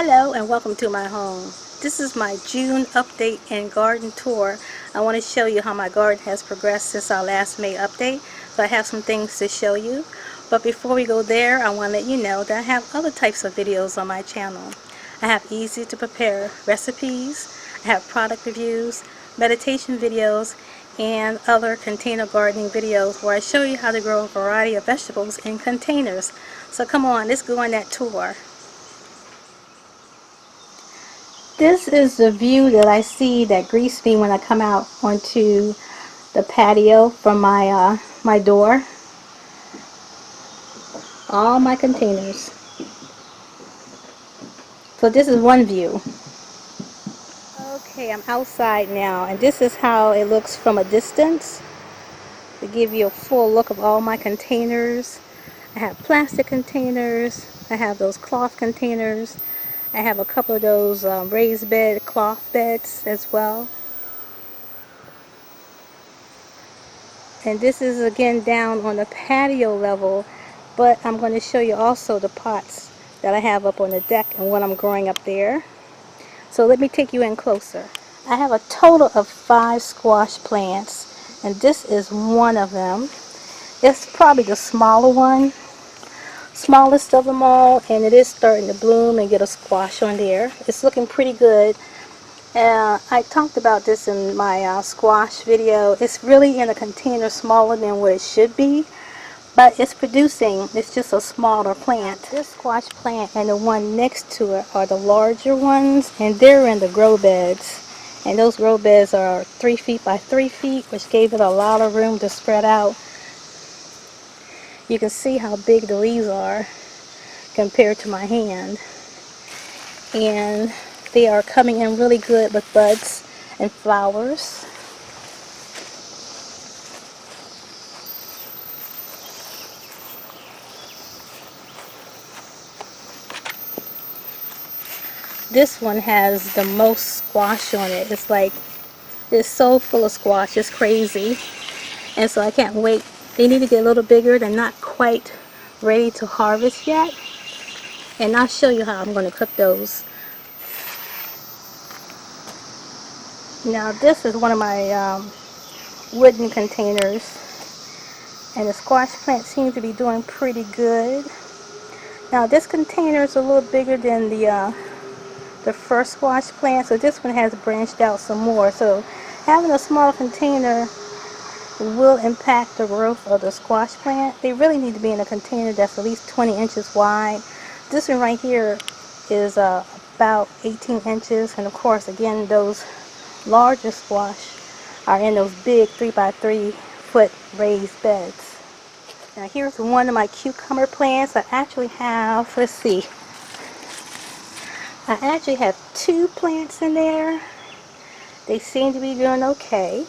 Hello and welcome to my home. This is my June update and garden tour. I want to show you how my garden has progressed since our last May update. So I have some things to show you. But before we go there, I want to let you know that I have other types of videos on my channel. I have easy to prepare recipes, I have product reviews, meditation videos, and other container gardening videos where I show you how to grow a variety of vegetables in containers. So come on, let's go on that tour. This is the view that I see that greets me when I come out onto the patio from my door. All my containers. So this is one view. Okay, I'm outside now, and this is how it looks from a distance to give you a full look of all my containers. I have plastic containers. I have those cloth containers. I have a couple of those raised bed cloth beds as well. And this is again down on the patio level, but I'm going to show you also the pots that I have up on the deck and what I'm growing up there. So let me take you in closer. I have a total of 5 squash plants, and this is one of them. It's probably the smaller one, smallest of them all, and it is starting to bloom and get a squash on there. It's looking pretty good. I talked about this in my squash video. It's really in a container smaller than what it should be, but it's producing. It's just a smaller plant. This squash plant and the one next to it are the larger ones, and they're in the grow beds. And those grow beds are 3 feet by 3 feet, which gave it a lot of room to spread out. You can see how big the leaves are compared to my hand. And they are coming in really good with buds and flowers. This one has the most squash on it. It's so full of squash, it's crazy. And so I can't wait. They need to get a little bigger. They're not quite ready to harvest yet. And I'll show you how I'm going to cook those. Now this is one of my wooden containers, and the squash plant seems to be doing pretty good. Now this container is a little bigger than the first squash plant, so this one has branched out some more. So having a smaller container will impact the growth of the squash plant. They really need to be in a container that's at least 20 inches wide. This one right here is about 18 inches, and of course again those larger squash are in those big 3 by 3 foot raised beds. Now here's one of my cucumber plants. I actually have, let's see, I actually have 2 plants in there. They seem to be doing okay.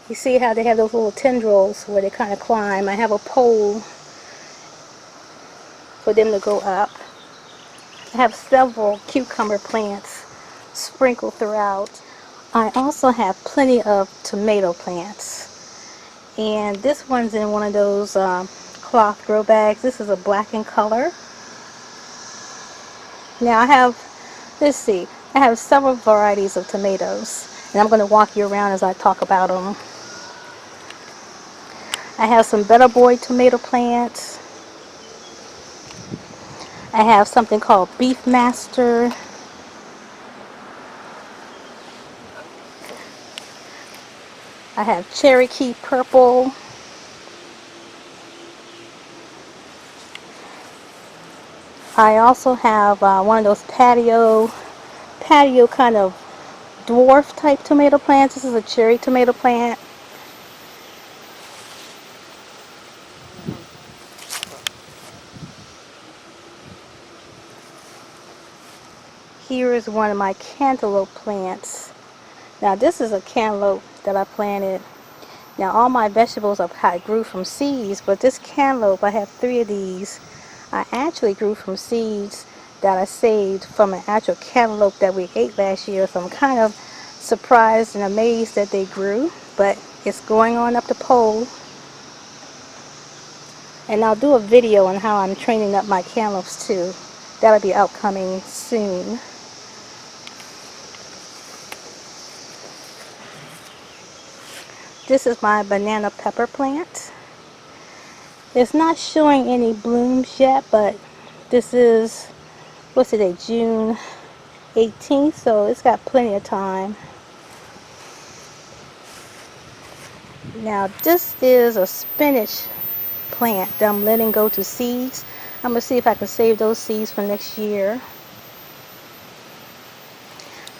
You see how they have those little tendrils where they kind of climb. I have a pole for them to go up. I have several cucumber plants sprinkled throughout. I also have plenty of tomato plants. And this one's in one of those cloth grow bags. This is a black in color. Now I have several varieties of tomatoes, and I'm going to walk you around as I talk about them. I have some Better Boy tomato plants. I have something called Beef Master. I have Cherokee Purple. I also have one of those patio kind of dwarf type tomato plants. This is a cherry tomato plant. Here is one of my cantaloupe plants. Now this is a cantaloupe that I planted. Now all my vegetables I grew from seeds, but this cantaloupe, I have 3 of these. I actually grew from seeds that I saved from an actual cantaloupe that we ate last year. So I'm kind of surprised and amazed that they grew, but it's going on up the pole. And I'll do a video on how I'm training up my cantaloupes too. That'll be outcoming soon. This is my banana pepper plant. It's not showing any blooms yet, but this is, what's today, June 18th, so it's got plenty of time. Now this is a spinach plant that I'm letting go to seeds. I'm going to see if I can save those seeds for next year.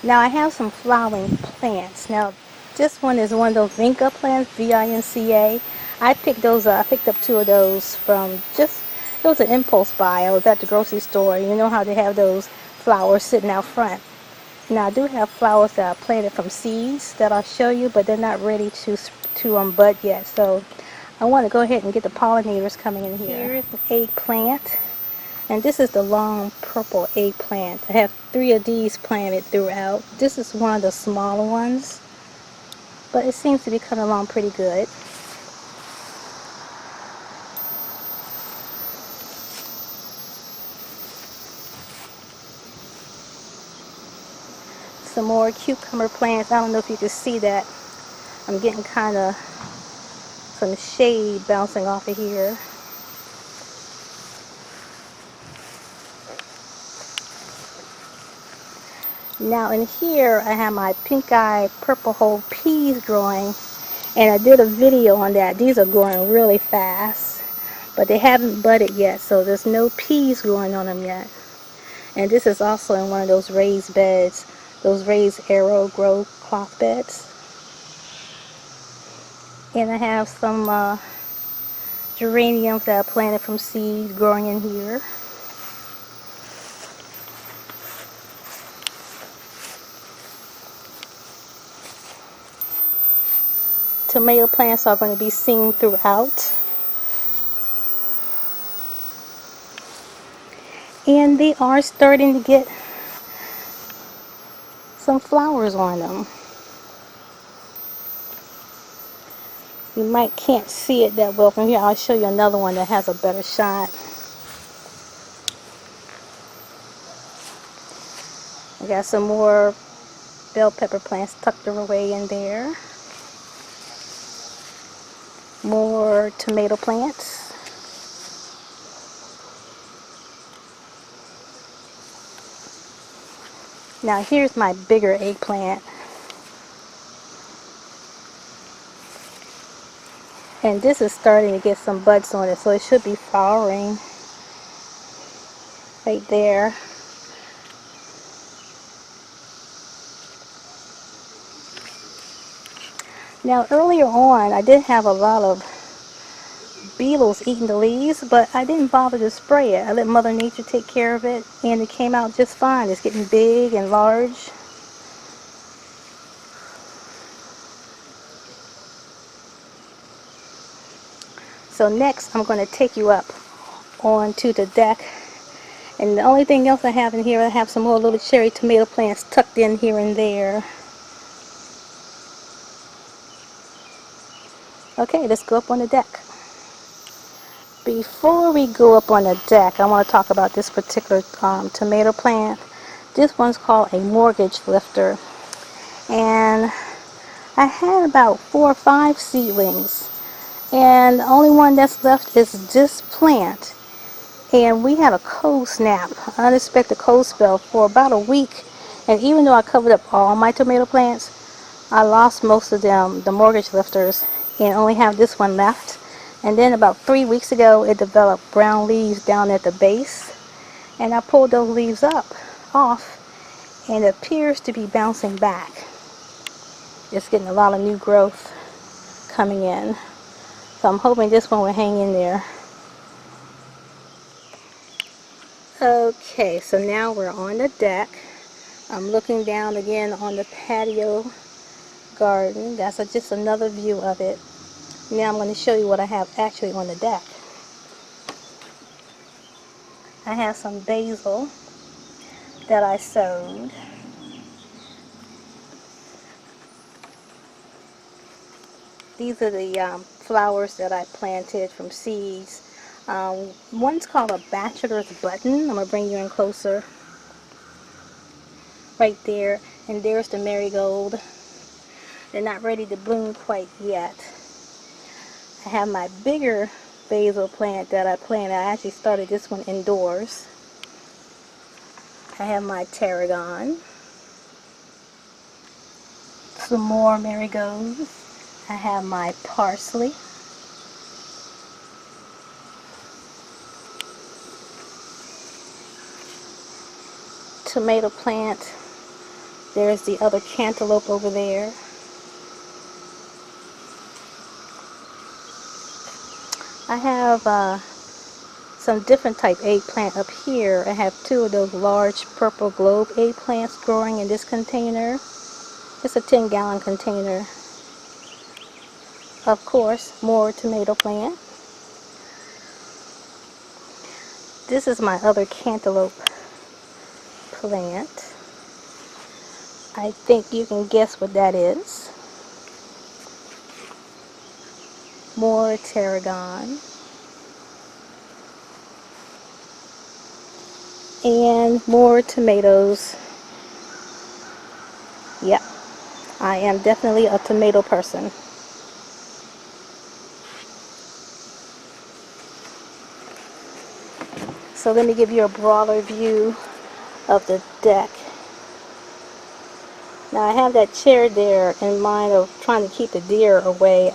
Now I have some flowering plants. Now this one is one of those vinca plants, V-I-N-C-A. I picked those up. I picked up 2 of those from just, it was an impulse buy. I was at the grocery store. You know how they have those flowers sitting out front. Now I do have flowers that I planted from seeds that I'll show you, but they're not ready to bud yet. So I want to go ahead and get the pollinators coming in here. Here's the eggplant. And this is the long purple eggplant. I have 3 of these planted throughout. This is one of the smaller ones, but it seems to be coming along pretty good. Some more cucumber plants. I don't know if you can see that. I'm getting kind of some shade bouncing off of here. Now in here I have my pink eye purple hole peas growing, and I did a video on that. These are growing really fast, but they haven't budded yet, so there's no peas growing on them yet. And this is also in one of those raised beds, those raised arrow grow cloth beds. And I have some geraniums that I planted from seeds growing in here. Tomato plants are going to be seen throughout. And they are starting to get some flowers on them. You can't see it that well from here. I'll show you another one that has a better shot. I got some more bell pepper plants tucked away in there. More tomato plants. Now here's my bigger eggplant. And this is starting to get some buds on it, so it should be flowering right there. Now earlier on I did have a lot of beetles eating the leaves, but I didn't bother to spray it. I let Mother Nature take care of it, and it came out just fine. It's getting big and large. So next I'm going to take you up onto the deck, and the only thing else I have in here, I have some more little cherry tomato plants tucked in here and there. Okay, let's go up on the deck. Before we go up on the deck, I want to talk about this particular tomato plant. This one's called a mortgage lifter, and I had about 4 or 5 seedlings, and the only one that's left is this plant. And we had a cold snap, unexpected cold spell for about a week, and even though I covered up all my tomato plants, I lost most of them, the mortgage lifters, and only have this one left. And then about 3 weeks ago it developed brown leaves down at the base, and I pulled those leaves off, and it appears to be bouncing back. It's getting a lot of new growth coming in, so I'm hoping this one will hang in there. Okay, so now we're on the deck. I'm looking down again on the patio garden. That's just another view of it. Now I'm going to show you what I have actually on the deck. I have some basil that I sowed. These are the flowers that I planted from seeds. One's called a bachelor's button. I'm going to bring you in closer. Right there. And there's the marigold. They're not ready to bloom quite yet. I have my bigger basil plant that I planted. I actually started this one indoors. I have my tarragon. Some more marigolds. I have my parsley. Tomato plant. There's the other cantaloupe over there. I have some different type eggplant up here. I have two of those large purple globe eggplants growing in this container. It's a 10-gallon container. Of course, more tomato plant. This is my other cantaloupe plant. I think you can guess what that is. More tarragon. And more tomatoes. Yep, I am definitely a tomato person. So let me give you a broader view of the deck. Now I have that chair there in mind of trying to keep the deer away.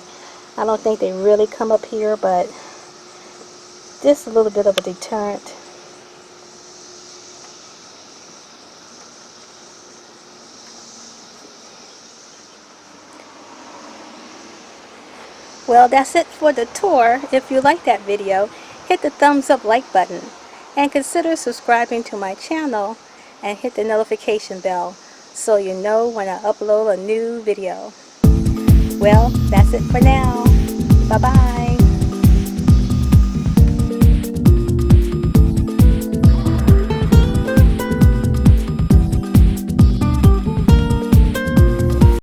I don't think they really come up here, but just a little bit of a deterrent. Well, that's it for the tour. If you like that video, hit the thumbs up like button and consider subscribing to my channel and hit the notification bell so you know when I upload a new video. Well, that's it for now. Bye-bye.